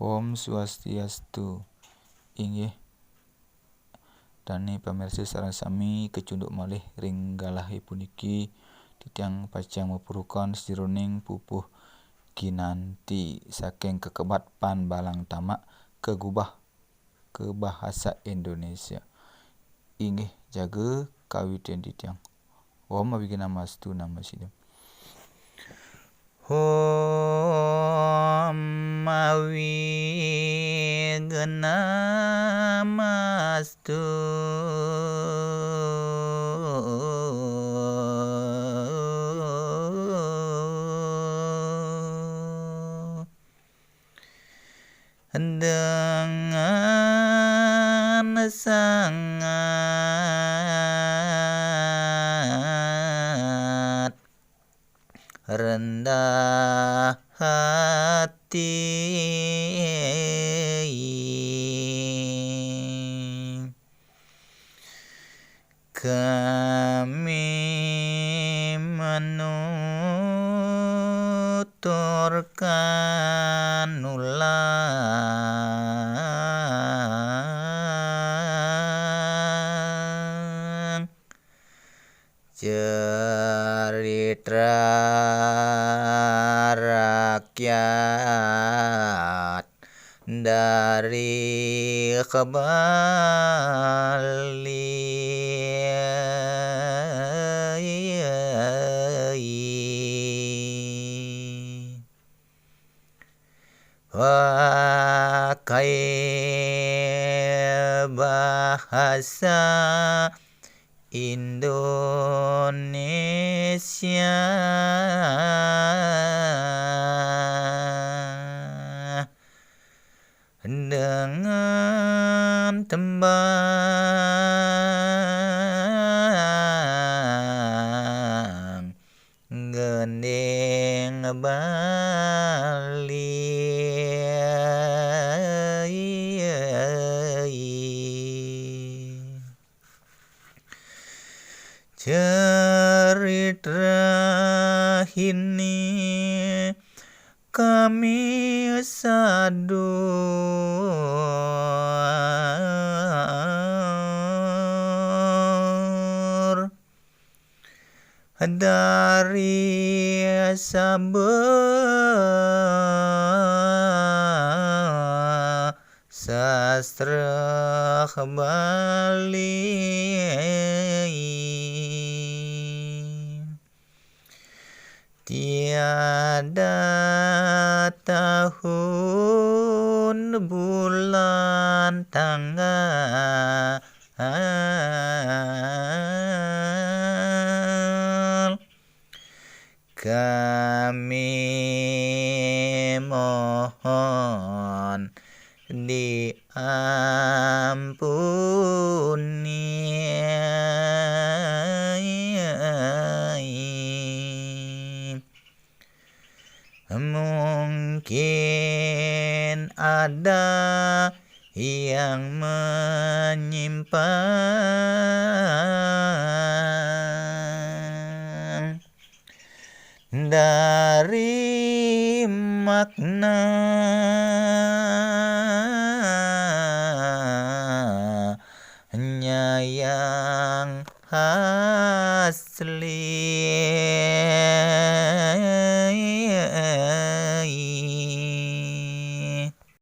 Om Swastiastu. Inggih dane pamirsa sareng sami kecunduk malih ring galahe puniki titiang pacang mapurukan sejroning pupuh ginanti saking kekebat pan balang tamak kegubah ke bahasa Indonesia. Inggih jaga kawiten titiang. Om Abhijnamastu Namasidam. Om Abhijnamastu. Dengan sangat rendah hati kami menuturkan ulang cerita rakyat dari Bali. Pakai bahasa Indonesia dengan tembang gending Bali. Cerita ini kami sadur dari Sabah sastra Bali. Tiada tahun bulan tanggal kami mohon diampuni. Mungkin ada yang menyimpan dari makna yang asli.